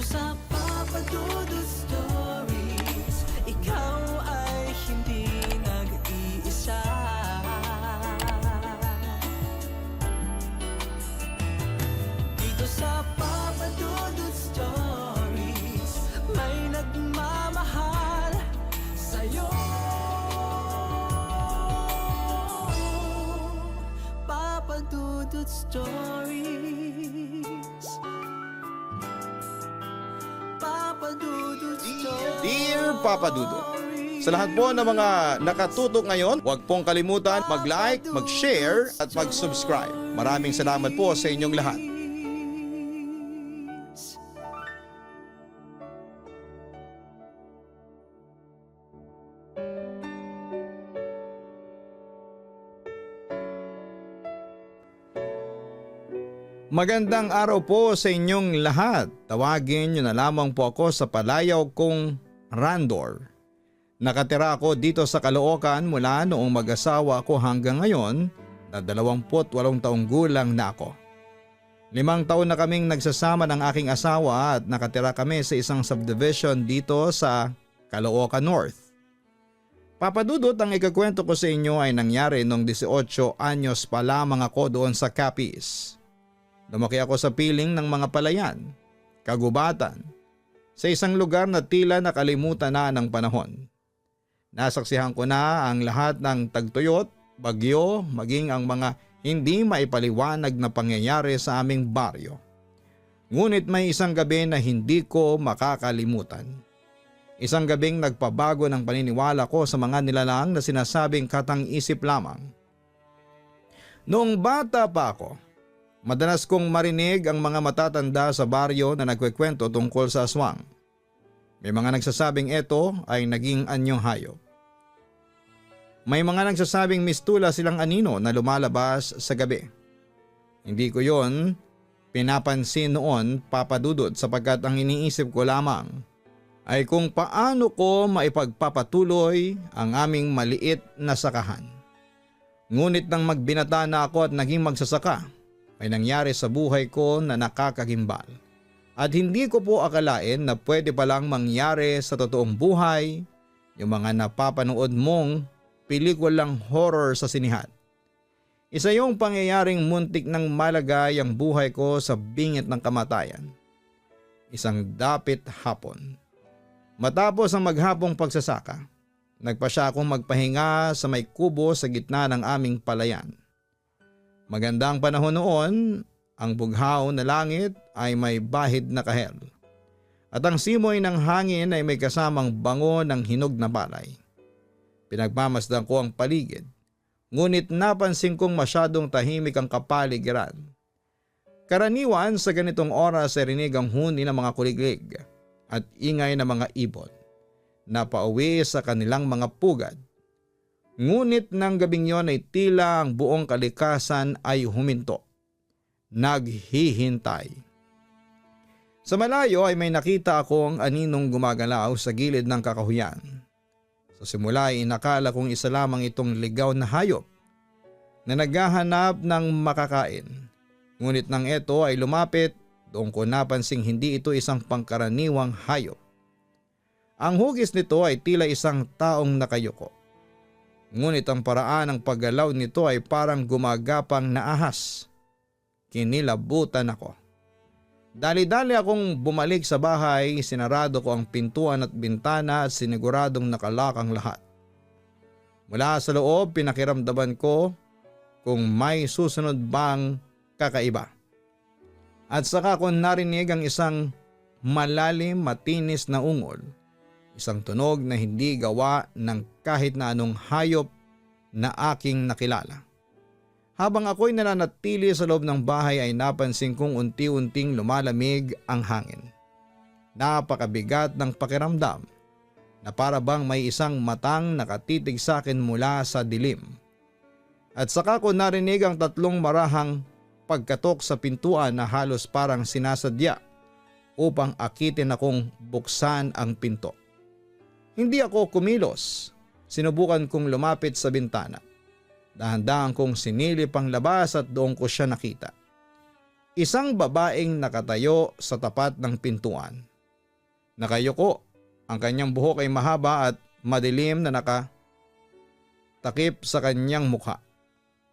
sa Papa Dudut Stories, ikaw ay hindi nag-iisa. Dito sa Papa Dudut Stories, may nagmamahal sa'yo. Papa Dudut Stories, Papa Dudut Stories. Dear Papa Dudut, sa lahat po ng mga nakatutok ngayon, huwag pong kalimutan mag-like, mag-share at mag-subscribe. Maraming salamat po sa inyong lahat. Magandang araw po sa inyong lahat. Tawagin niyo na lamang po ako sa palayaw kong Randor. Nakatira ako dito sa Caloocan mula noong mag-asawa ako hanggang ngayon na 28 taong gulang na ako. 5 taon na kaming nagsasama ng aking asawa at nakatira kami sa isang subdivision dito sa Caloocan North. Papadudot, ang ikakwento ko sa inyo ay nangyari noong 18 anyos pa lamang ako doon sa Capiz. Lumaki ako sa piling ng mga palayan, kagubatan, sa isang lugar na tila nakalimutan na ng panahon. Nasaksihan ko na ang lahat ng tagtuyot, bagyo, maging ang mga hindi maipaliwanag na pangyayari sa aming baryo. Ngunit may isang gabi na hindi ko makakalimutan. Isang gabing nagpabago ng paniniwala ko sa mga nilalang na sinasabing katang-isip lamang. Noong bata pa ako, madalas kong marinig ang mga matatanda sa baryo na nagkukwento tungkol sa aswang. May mga nagsasabing ito ay naging anyong hayop. May mga nagsasabing mistula silang anino na lumalabas sa gabi. Hindi ko yon pinapansin noon, Papadudod, sapagkat ang iniisip ko lamang ay kung paano ko maipagpapatuloy ang aming maliit na sakahan. Ngunit nang magbinata na ako at naging magsasaka, ay nangyari sa buhay ko na nakakagimbal. At hindi ko po akalain na pwede palang mangyari sa totoong buhay yung mga napapanood mong pelikulang horror sa sinihan. Isa yung pangyayaring muntik ng malagay ang buhay ko sa bingit ng kamatayan. Isang dapit hapon. Matapos ang maghapong pagsasaka, nagpasya akong magpahinga sa may kubo sa gitna ng aming palayan. Magandang panahon noon, ang bughaw na langit ay may bahid na kahel. At ang simoy ng hangin ay may kasamang bango ng hinog na balay. Pinagmamasdan ko ang paligid, ngunit napansin kong masyadong tahimik ang kapaligiran. Karaniwan sa ganitong oras ay rinig ang huni ng mga kuliglig at ingay ng mga ibon na pauwi sa kanilang mga pugad. Ngunit ng gabing yon ay tila ang buong kalikasan ay huminto, naghihintay. Sa malayo ay may nakita akong aninong gumagalaw sa gilid ng kakahuyan. Sa simula ay inakala kong isa lamang itong ligaw na hayop na naghahanap ng makakain. Ngunit nang ito ay lumapit, doon ko napansing hindi ito isang pangkaraniwang hayop. Ang hugis nito ay tila isang taong nakayuko. Ngunit ang paraan ng paggalaw nito ay parang gumagapang na ahas. Kinilabutan ako. Dali-dali akong bumalik sa bahay, sinarado ko ang pintuan at bintana at siniguradong nakalakang lahat. Mula sa loob, pinakiramdaman ko kung may susunod bang kakaiba. At saka ko narinig ang isang malalim matinis na ungol. Isang tunog na hindi gawa ng kahit na anong hayop na aking nakilala. Habang ako'y nananatili sa loob ng bahay ay napansin kong unti-unting lumalamig ang hangin. Napakabigat ng pakiramdam na para bang may isang matang nakatitig sa akin mula sa dilim. At saka ko narinig ang 3 marahang pagkatok sa pintuan na halos parang sinasadya upang akitin akong buksan ang pinto. Hindi ako kumilos. Sinubukan kong lumapit sa bintana. Dahan-dahan kong sinilip ang labas at doon ko siya nakita. isang babaeng nakatayo sa tapat ng pintuan. Nakayuko, ang kanyang buhok ay mahaba at madilim na nakatakip sa kanyang mukha.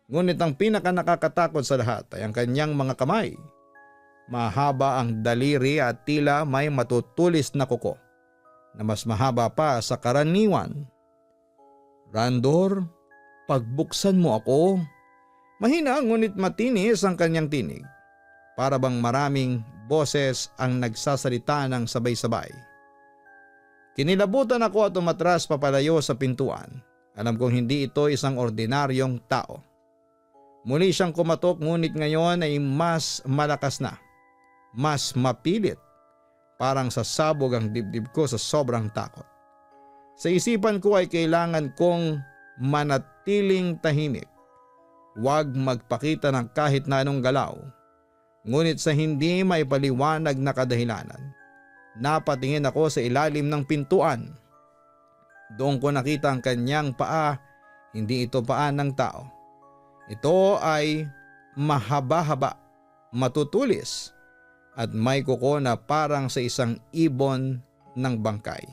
Ngunit ang pinaka nakakatakot sa lahat ay ang kanyang mga kamay. Mahaba ang daliri at tila may matutulis na kuko na mas mahaba pa sa karaniwan. "Randor, pagbuksan mo ako." Mahina ngunit matinis ang kanyang tinig. Para bang maraming boses ang nagsasalita ng sabay-sabay. Kinilabutan ako at umatras papalayo sa pintuan. Alam kong hindi ito isang ordinaryong tao. Muli siyang kumatok ngunit ngayon ay mas malakas na. Mas mapilit. Parang sasabog ang dibdib ko sa sobrang takot. Sa isipan ko ay kailangan kong manatiling tahimik. Huwag magpakita ng kahit na anong galaw. Ngunit sa hindi may paliwanag na kadahilanan, napatingin ako sa ilalim ng pintuan. Doon ko nakita ang kanyang paa, hindi ito paa ng tao. Ito ay mahaba-haba, matutulis, at may kuko na parang sa isang ibon ng bangkay.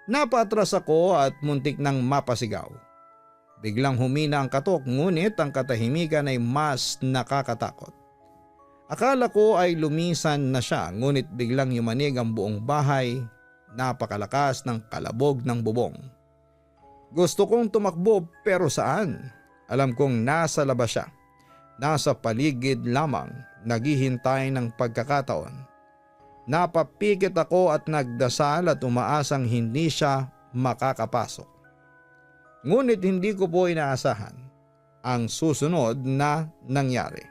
Napatras ako at muntik nang mapasigaw. Biglang humina ang katok ngunit ang katahimikan ay mas nakakatakot. Akala ko ay lumisan na siya ngunit biglang yumanig ang buong bahay, napakalakas ng kalabog ng bubong. Gusto kong tumakbo pero saan? Alam kong nasa labas siya, nasa paligid lamang, naghihintay ng pagkakataon. Napapikit ako at nagdasal at umaasang hindi siya makakapasok. Ngunit hindi ko po inaasahan ang susunod na nangyari.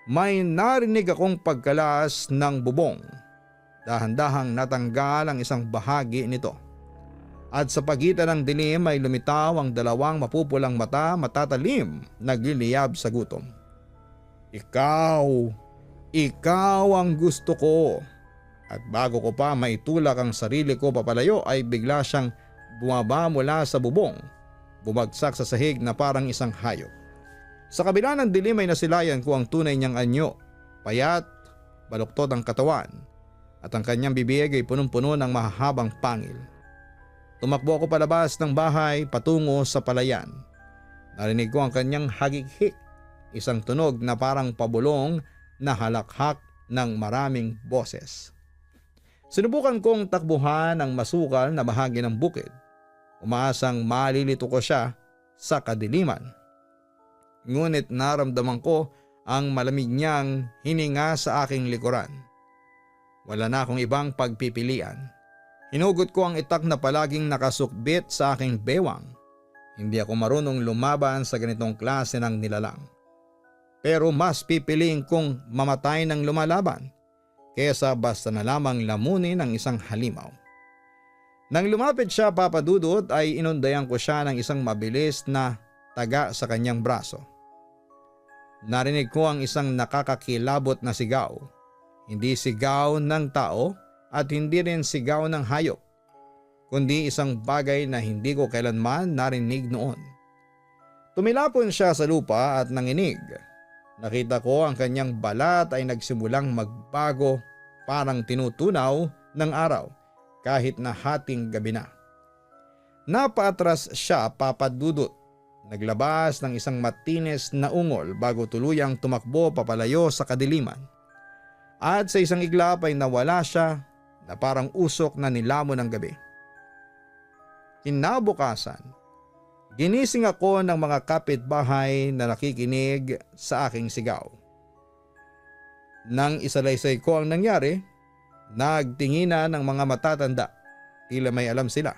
May narinig akong pagkalas ng bubong. Dahan-dahang natanggal ang isang bahagi nito. At sa pagitan ng dilim ay lumitaw ang dalawang mapupulang mata matatalim nagliliyab sa gutom. Ikaw ang gusto ko." At bago ko pa maitulak ang sarili ko papalayo ay bigla siyang bumaba mula sa bubong. Bumagsak sa sahig na parang isang hayop. Sa kabila ng dilim ay nasilayan ko ang tunay niyang anyo. Payat, baluktot ang katawan, at ang kanyang bibig ay punong-puno ng mahahabang pangil. Tumakbo ako palabas ng bahay patungo sa palayan. Narinig ko ang kanyang hagik-hik, isang tunog na parang pabulong na halakhak ng maraming boses. Sinubukan kong takbuhan ang masukal na bahagi ng bukid. Umaasang malilito ko siya sa kadiliman. Ngunit naramdaman ko ang malamig niyang hininga sa aking likuran. Wala na akong ibang pagpipilian. Hinugot ko ang itak na palaging nakasukbit sa aking bewang. Hindi ako marunong lumaban sa ganitong klase ng nilalang. Pero mas pipiliin kong mamatay ng lumalaban kaysa basta na lamang lamunin ang isang halimaw. Nang lumapit siya, Papa Dudut, ay inundayan ko siya ng isang mabilis na taga sa kanyang braso. Narinig ko ang isang nakakakilabot na sigaw. Hindi sigaw ng tao at hindi rin sigaw ng hayop, kundi isang bagay na hindi ko kailanman narinig noon. Tumilapon siya sa lupa at nanginig. Nakita ko ang kanyang balat ay nagsimulang magbago, parang tinutunaw ng araw kahit na hating gabi na. Napaatras siya, Papa Dudut. Naglabas ng isang matinis na ungol bago tuluyang tumakbo papalayo sa kadiliman. At sa isang iglap ay nawala siya na parang usok na nilamon ng gabi. Kinabukasan, ginising ako ng mga kapitbahay na nakikinig sa aking sigaw. Nang isalaysay ko ang nangyari, nagtinginan ng mga matatanda, tila may alam sila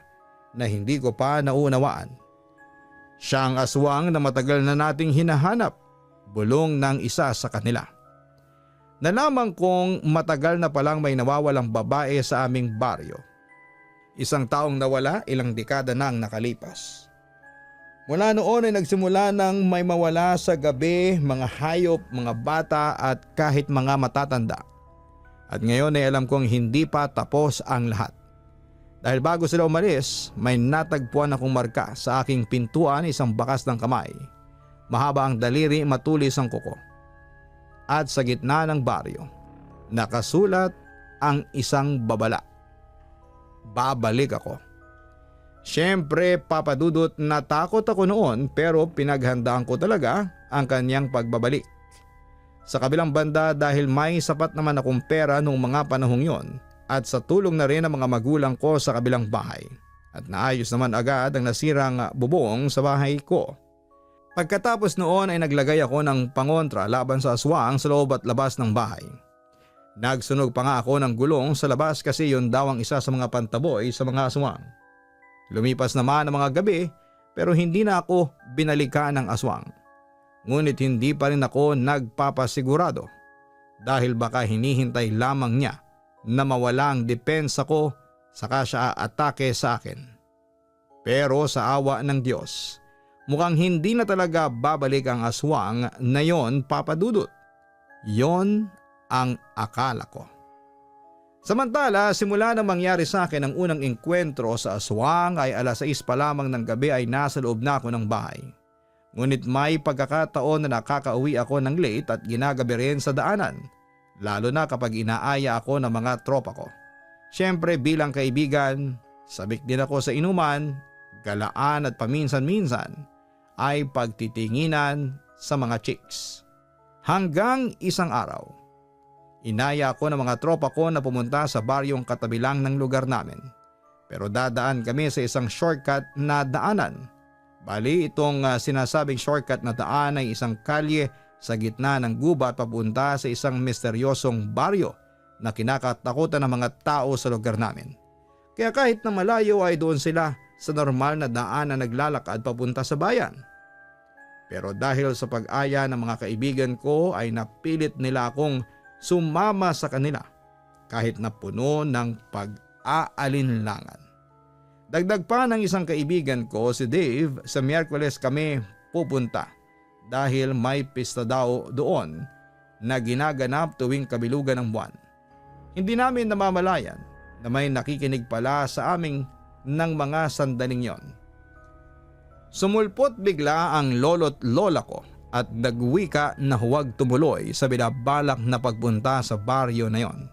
na hindi ko pa naunawaan. Siya ang aswang na matagal na nating hinahanap, bulong ng isa sa kanila. Nalaman kong matagal na palang may nawawalang babae sa aming baryo. Isang taong nawala, ilang dekada na ang nakalipas. Mula noon ay nagsimula ng may mawala sa gabi, mga hayop, mga bata at kahit mga matatanda. At ngayon ay alam kong hindi pa tapos ang lahat. Dahil bago sila umalis, may natagpuan akong marka sa aking pintuan, isang bakas ng kamay. Mahaba ang daliri, matulis ang kuko. at sa gitna ng baryo nakasulat ang isang babala. Babalik ako. Siyempre Papa Dudut, natakot ako noon pero pinaghandaan ko talaga ang kanyang pagbabalik. Sa kabilang banda, dahil may sapat naman akong pera noong mga panahong yon at sa tulong na rin ng mga magulang ko sa kabilang bahay, at naayos naman agad ang nasirang bubong sa bahay ko. Pagkatapos noon ay naglagay ako ng pangontra laban sa aswang sa loob at labas ng bahay. Nagsunog pa nga ako ng gulong sa labas kasi yun daw ang isa sa mga pantaboy sa mga aswang. Lumipas naman ang mga gabi pero hindi na ako binalikan ng aswang. Ngunit hindi pa rin ako nagpapasigurado dahil baka hinihintay lamang niya na mawala ang depensa ko saka siya aatake sa akin. Pero sa awa ng Diyos, mukhang hindi na talaga babalik ang aswang na yon, Papa Dudut. Yon ang akala ko. Samantala, simula na mangyari sa akin ang unang engkwentro sa aswang ay 6:00 pa lamang ng gabi ay nasa loob na ako ng bahay. Ngunit may pagkakataon na nakakauwi ako ng late at ginagabi rin sa daanan, lalo na kapag inaaya ako ng mga tropa ko. Siyempre bilang kaibigan, sabik din ako sa inuman, galaan at paminsan-minsan ay pagtitinginan sa mga chicks. Hanggang isang araw, inaya ako ng mga tropa ko na pumunta sa baryong katabi lang ng lugar namin. Pero dadaan kami sa isang shortcut na daanan. Bali itong sinasabing shortcut na daan ay isang kalye sa gitna ng gubat papunta sa isang misteryosong baryo na kinakatakutan ng mga tao sa lugar namin. Kaya kahit na malayo ay doon sila sa normal na daan na naglalakad papunta sa bayan. Pero dahil sa pag-aya ng mga kaibigan ko ay napilit nila akong sumama sa kanila kahit na puno ng pag-aalinlangan. Dagdag pa ng isang kaibigan ko si Dave, sa Miyerkules kami pupunta dahil may pista daw doon na ginaganap tuwing kabilugan ng buwan. Hindi namin namamalayan na may nakikinig pala sa aming ng mga sandaling yon. Sumulpot bigla ang lolo't lola ko at nagwika na huwag tumuloy sa binabalak na pagpunta sa baryo na yon.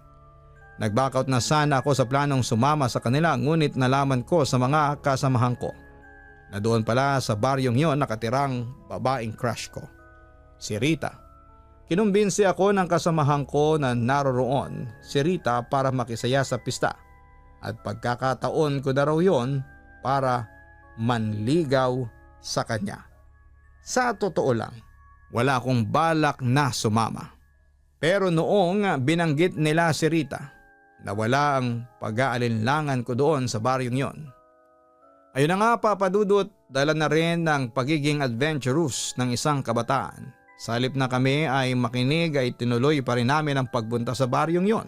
Nagbackout na sana ako sa planong sumama sa kanila, ngunit nalaman ko sa mga kasamahan ko na doon pala sa baryong yon nakatirang babaeng crush ko, si Rita. Kinumbinsi ako ng kasamahan ko na naroroon si Rita para makisaya sa pista at pagkakataon ko na raw yon para manligaw sa kanya. Sa totoo lang, wala akong balak na sumama. Pero noong binanggit nila si Rita, nawala ang pag-aalinlangan ko doon sa baryong yon. Ayun na nga Papa Dudut, dala na rin ng pagiging adventurous ng isang kabataan. Sa halip na kami ay makinig ay tinuloy pa rin namin ang pagpunta sa baryong yon.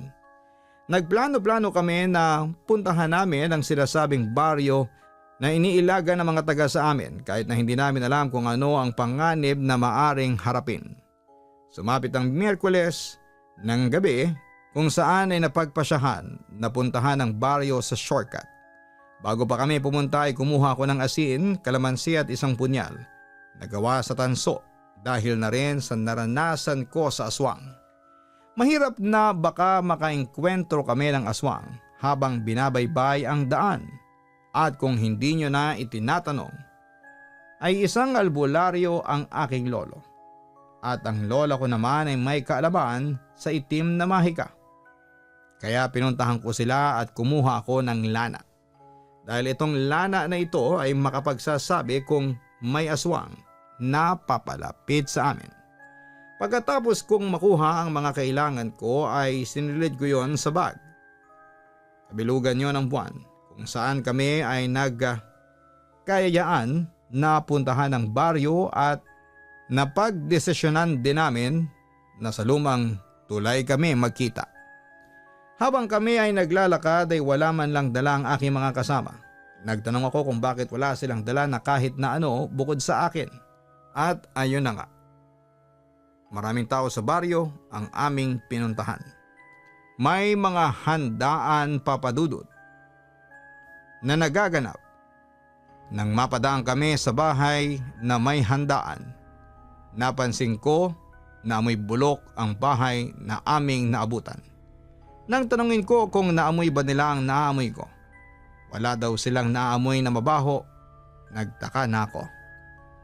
Nagplano-plano kami na puntahan namin ang sinasabing baryo na iniilaga ng mga taga sa amin kahit na hindi namin alam kung ano ang panganib na maaring harapin. Sumapit ang Miyerkules ng gabi kung saan ay napagpasyahan na puntahan ang baryo sa shortcut. Bago pa kami pumunta ay kumuha ko ng asin, kalamansi at isang punyal na gawa sa tanso dahil na rin sa naranasan ko sa aswang. Mahirap na baka makaengkwentro kami ng aswang habang binabaybay ang daan, at kung hindi nyo na itinatanong ay isang albularyo ang aking lolo. At ang lola ko naman ay may kaalaman sa itim na mahika. Kaya pinuntahan ko sila at kumuha ako ng lana. Dahil itong lana na ito ay makapagsasabi kung may aswang na papalapit sa amin. Pagkatapos kong makuha ang mga kailangan ko ay sinilid ko yon sa bag. Kabilugan yon ng buwan kung saan kami ay nagkayayaan na puntahan ang baryo at napagdesisyonan din namin na sa lumang tulay kami magkita. Habang kami ay naglalakad ay wala man lang dala ang aking mga kasama. Nagtanong ako kung bakit wala silang dala na kahit na ano bukod sa akin. At ayun na nga. Maraming tao sa baryo ang aming pinuntahan. May mga handaan, Papa Dudut, na nagaganap. Nang mapadaan kami sa bahay na may handaan, napansin ko Naamoy bulok ang bahay na aming naabutan. Nang tanungin ko kung naamoy ba nila ang naamoy ko, wala daw silang naamoy na mabaho. Nagtaka na ako.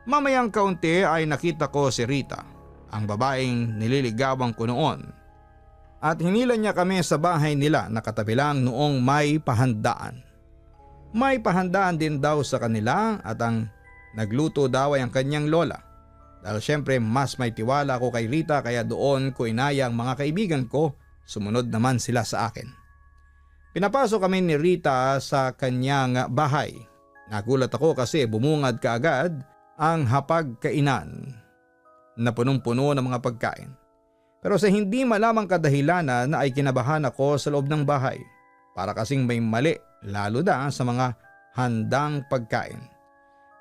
Mamayang kaunti ay nakita ko si Rita, ang babaeng nililigawan ko noon. At hinila niya kami sa bahay nila na katabi lang noong may pahandaan. May pahandaan din daw sa kanila at ang nagluto daw ay ang kanyang lola. Dahil syempre mas may tiwala ako kay Rita kaya doon ko inaya ang mga kaibigan ko, sumunod naman sila sa akin. Pinapasok kami ni Rita sa kanyang bahay. Nagulat ako kasi bumungad kaagad ang hapagkainan na punong-puno ng mga pagkain. Pero sa hindi malamang kadahilanan ay kinabahan ako sa loob ng bahay. Para kasing may mali lalo na sa mga handang pagkain.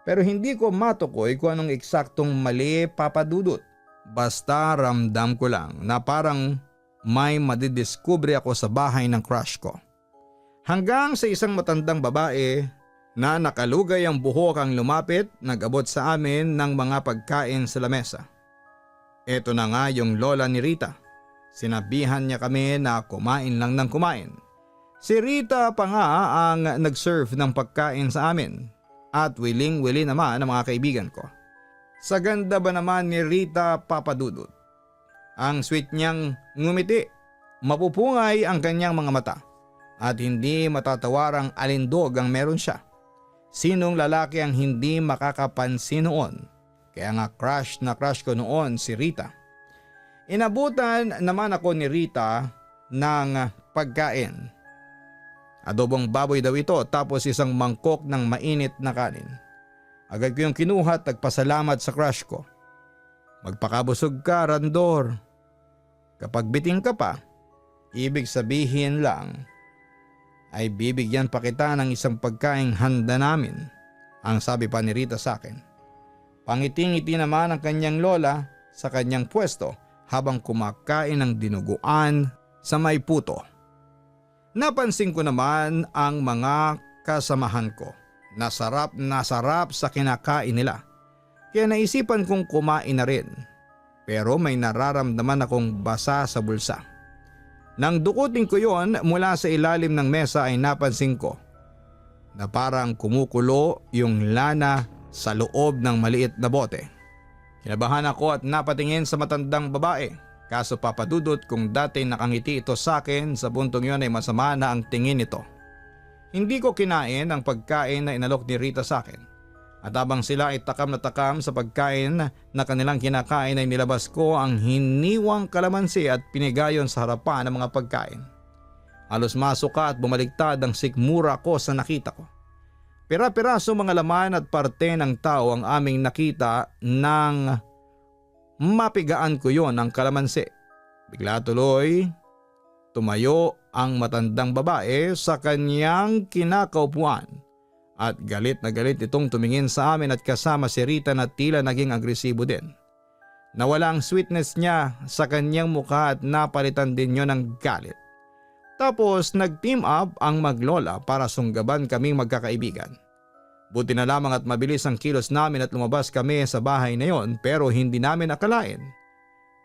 Pero hindi ko matukoy kung anong eksaktong mali, Papa Dudut. Basta ramdam ko lang na parang may madidiskubre ako sa bahay ng crush ko. Hanggang sa isang matandang babae na nakalugay ang buhok ang lumapit, nag-abot sa amin ng mga pagkain sa lamesa. Ito na nga yung lola ni Rita. Sinabihan niya kami na kumain lang ng kumain. Si Rita pa nga ang nag-serve ng pagkain sa amin. At willing-willing naman ang mga kaibigan ko. Sa ganda ba naman ni Rita, Papa Dudut? Ang sweet niyang ngumiti. Mapupungay ang kanyang mga mata. At hindi matatawarang alindog ang meron siya. Sinong lalaki ang hindi makakapansin noon? Kaya nga crush na crush ko noon si Rita. Inabutan naman ako ni Rita ng pagkain. Adobong baboy daw ito tapos isang mangkok ng mainit na kanin. Agad ko yung kinuha at nagpasalamat sa crush ko. Magpakabusog ka, Randor. Kapag biting ka pa, ibig sabihin lang ay bibigyan pa kita ng isang pagkaing handa namin, ang sabi pa ni Rita sa akin. Pangiting-ngiti naman ang kanyang lola sa kanyang pwesto habang kumakain ng dinuguan sa may puto. Napansin ko naman ang mga kasamahan ko na sarap sa kinakain nila. Kaya naisipan kong kumain na rin. Pero may nararamdaman akong basa sa bulsa. Nang dukutin ko yon mula sa ilalim ng mesa ay napansin ko na parang kumukulo yung lana sa loob ng maliit na bote. Kinabahan ako at napatingin sa matandang babae. Kaso Papa Dudut, kung dati nakangiti ito sa akin, sa puntong yun ay masama na ang tingin nito. Hindi ko kinain ang pagkain na inalok ni Rita sa akin. At habang sila ay takam na takam sa pagkain na kanilang kinakain ay nilabas ko ang hiniwang kalamansi at pinigayon sa harapan ng mga pagkain. Halos masuka at bumaliktad ang sikmura ko sa nakita ko. Pira-piraso mga laman at parte ng tao ang aming nakita ng mapigaan ko yon ng kalamansi. Bigla tuloy, tumayo ang matandang babae sa kanyang kinakaupuan at galit na galit itong tumingin sa amin at kasama si Rita na tila naging agresibo din. Nawala ang sweetness niya sa kanyang mukha at napalitan din yon ng galit. Tapos nag-team up ang maglola para sunggaban kaming magkakaibigan. Buti na lamang at mabilis ang kilos namin at lumabas kami sa bahay na yon pero hindi namin akalain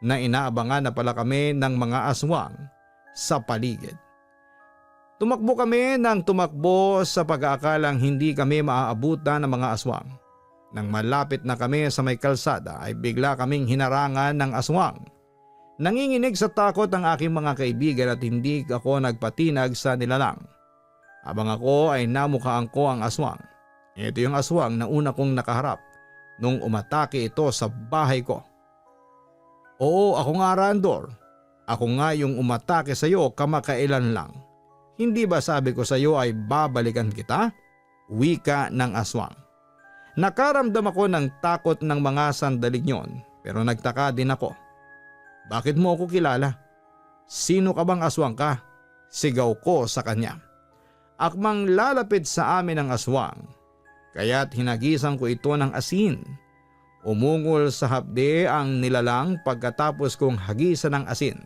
na inaabangan na pala kami ng mga aswang sa paligid. Tumakbo kami ng tumakbo sa pag-aakalang hindi kami maaabutan ng mga aswang. Nang malapit na kami sa may kalsada ay bigla kaming hinarangan ng aswang. Nanginginig sa takot ang aking mga kaibigan at hindi ako nagpatinag sa nilalang. Habang ako ay namukhaan ko ang aswang. Ito yung aswang na una kong nakaharap nung umatake ito sa bahay ko. Oo, ako nga Randor. Ako nga yung umatake sa iyo kamakailan lang. Hindi ba sabi ko sa iyo ay babalikan kita? Wika ng aswang. Nakaramdam ako ng takot ng mga sandaling yon pero nagtaka din ako. Bakit mo ako kilala? Sino ka bang aswang ka? Sigaw ko sa kanya. Akmang lalapit sa amin ang aswang. Kaya't hinagisan ko ito ng asin. Umungol sa hapde ang nilalang pagkatapos kong hagisan ng asin.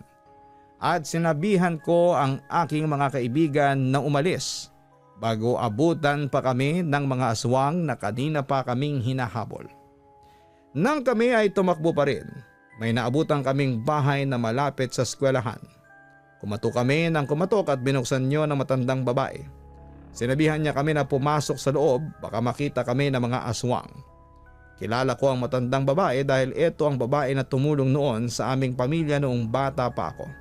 At sinabihan ko ang aking mga kaibigan na umalis bago abutan pa kami ng mga aswang na kanina pa kaming hinahabol. Nang kami ay tumakbo pa rin, May naabutan kaming bahay na malapit sa eskwelahan. Kumatok kami ng kumatok at binuksan niyo ng matandang babae. Sinabihan niya kami na pumasok sa loob, baka makita kami ng mga aswang. Kilala ko ang matandang babae dahil ito ang babae na tumulong noon sa aming pamilya noong bata pa ako.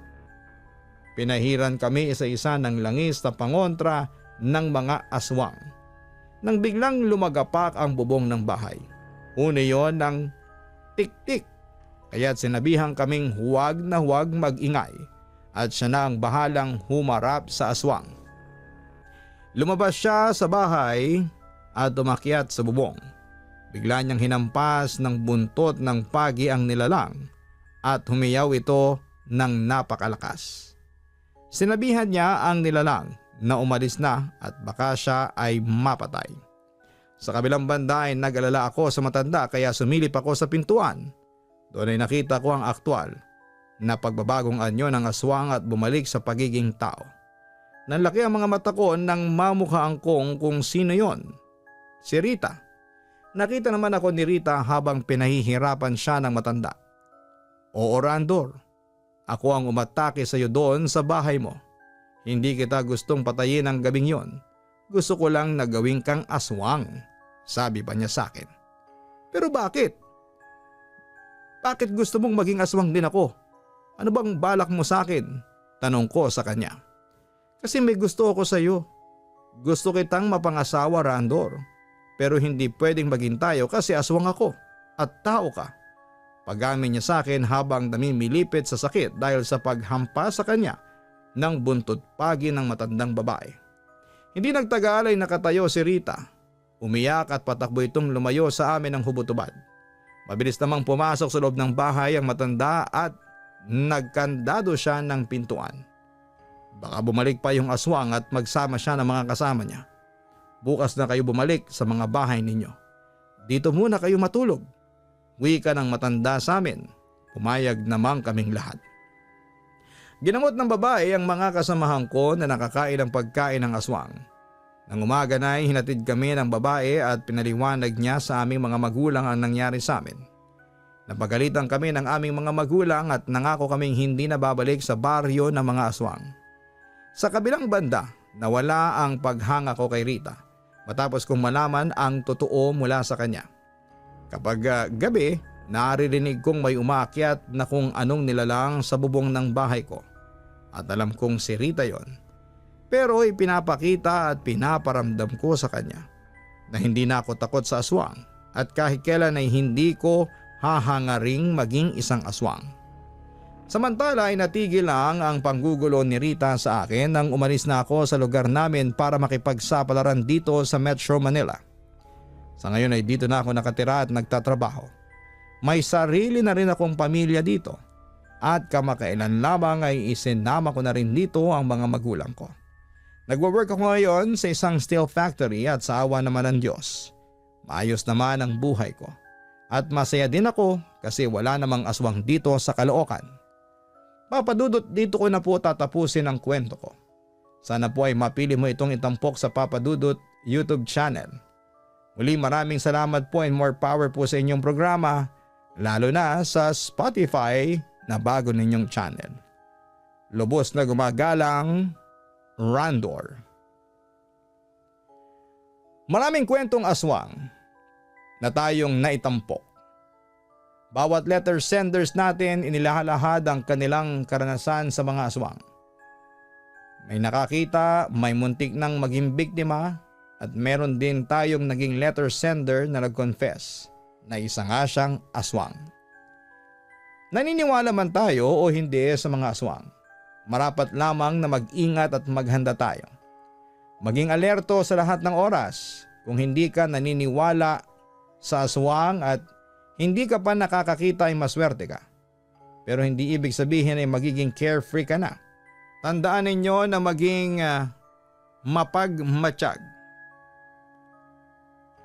Pinahiran kami isa-isa ng langis na pangontra ng mga aswang. Nang biglang lumagapak ang bubong ng bahay. Una yon ng tik-tik. Kaya't sinabihan kaming huwag na huwag mag-ingay at siya na ang bahalang humarap sa aswang. Lumabas siya sa bahay at umakyat sa bubong. Bigla niyang hinampas ng buntot ng pagi ang nilalang at humiyaw ito ng napakalakas. Sinabihan niya ang nilalang na umalis na at baka siya ay mapatay. Sa kabilang banda ay nag-alala ako sa matanda kaya sumilip ako sa pintuan. Doon ay nakita ko ang aktwal na pagbabagong anyo ng aswang at bumalik sa pagiging tao. Nanlaki ang mga mata ko nang mamukhaan kong kung sino yon. Si Rita. Nakita naman ako ni Rita habang pinahihirapan siya ng matanda. Oo, Randor, ako ang umatake sa iyo doon sa bahay mo. Hindi kita gustong patayin ng gabing yon. Gusto ko lang na gawin kang aswang, sabi pa niya sa akin. Pero bakit? Bakit gusto mong maging aswang din ako? Ano bang balak mo sa akin? Tanong ko sa kanya. Kasi may gusto ako sa iyo. Gusto kitang mapangasawa, Randor. Pero hindi pwedeng maging tayo kasi aswang ako at tao ka. Pag-amin niya sa akin habang namimilipit sa sakit dahil sa paghampas sa kanya ng buntot pagi ng matandang babae. Hindi nagtagal ay nakatayo si Rita. Umiyak at patakbo itong lumayo sa amin ng hubot-hubad. Mabilis namang pumasok sa loob ng bahay ang matanda at nagkandado siya ng pintuan. Baka bumalik pa yung aswang at magsama siya ng mga kasama niya. Bukas na kayo bumalik sa mga bahay ninyo. Dito muna kayo matulog. Wika ng matanda sa amin. Pumayag namang kaming lahat. Ginamot ng babae ang mga kasamahan ko na nakakain ng pagkain ng aswang. Nang umaga na ay hinatid kami ng babae at pinaliwanag niya sa aming mga magulang ang nangyari sa amin. Napagalitan kami ng aming mga magulang at nangako kaming hindi na babalik sa baryo ng mga aswang. Sa kabilang banda, nawala ang paghanga ko kay Rita matapos kong malaman ang totoo mula sa kanya. Kapag gabi, naririnig kong may umaakyat na kung anong nilalang sa bubong ng bahay ko. At alam kong si Rita yon. Pero ipinapakita at pinaparamdam ko sa kanya na hindi na ako takot sa aswang at kahit kailan ay hindi ko hahangaring maging isang aswang. Samantala ay natigil lang ang panggugulo ni Rita sa akin nang umalis na ako sa lugar namin para makipagsapalaran dito sa Metro Manila. Sa ngayon ay dito na ako nakatira at nagtatrabaho. May sarili na rin akong pamilya dito at kamakailan lamang ay isinama ko na rin dito ang mga magulang ko. Nagwo-work ako ngayon sa isang steel factory at sa awa naman ng Diyos. Maayos naman ang buhay ko at masaya din ako kasi wala namang aswang dito sa Caloocan. Papadudot, dito ko na po tatapusin ang kwento ko. Sana po ay mapili mo itong itampok sa Papadudot YouTube channel. Muli maraming salamat po and more power po sa inyong programa, lalo na sa Spotify na bago ninyong channel. Lubos na gumagalang, Randor. Maraming kwentong aswang na tayong naitampok. Bawat letter senders natin inilahalahad ang kanilang karanasan sa mga aswang. May nakakita, may muntik nang maging biktima at meron din tayong naging letter sender na nag-confess na isa nga siyang aswang. Naniniwala man tayo o hindi sa mga aswang, marapat lamang na mag-ingat at maghanda tayo. Maging alerto sa lahat ng oras. Kung hindi ka naniniwala sa aswang at hindi ka pa nakakakita ay maswerte ka. Pero hindi ibig sabihin ay magiging carefree ka na. Tandaan ninyo na maging mapagmatsyag.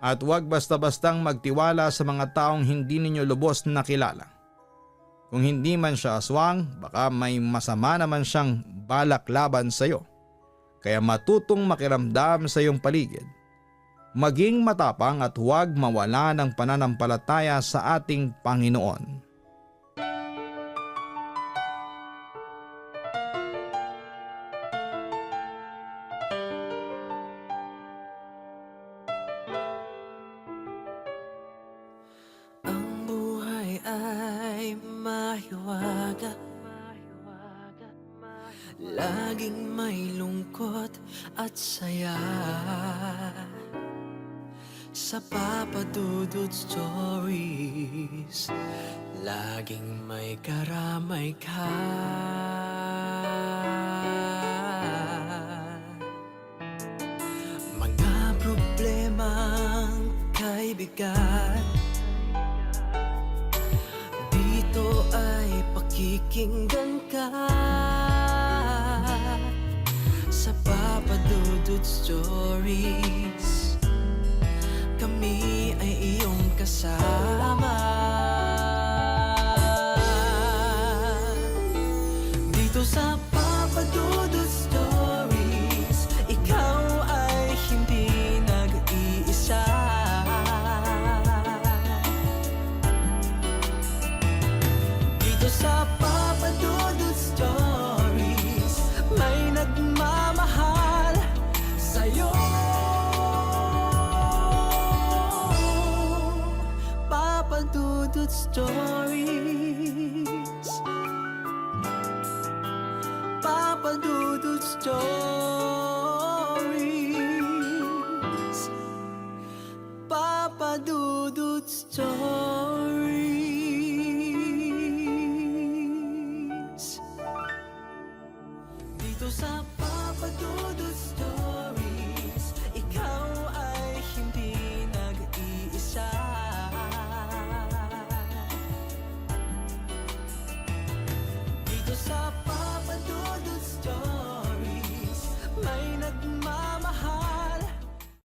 At huwag basta-bastang magtiwala sa mga taong hindi ninyo lubos na kilala. Kung hindi man siya aswang, baka may masama naman siyang balak laban sa iyo. Kaya matutong makiramdam sa iyong paligid. Maging matapang at huwag mawala ng pananampalataya sa ating Panginoon. mahiwaga, laging may lungkot at saya. Sa Papa Dudut Stories, laging may karamay ka. Mga problemang kay bigat, dito ay pakikinggan ka. Sa Papa Dudut Stories, kami ay iyong kasama. Dito sa Papa Dudut Stories, ikaw ay hindi nag-iisa. Dito sa Papa Dudut Stories, may nagmamahal sa'yo. Papa Dudut Stories, Papa Dudut Stories, Papa Dudut Stories. Dito sa Papa Dudut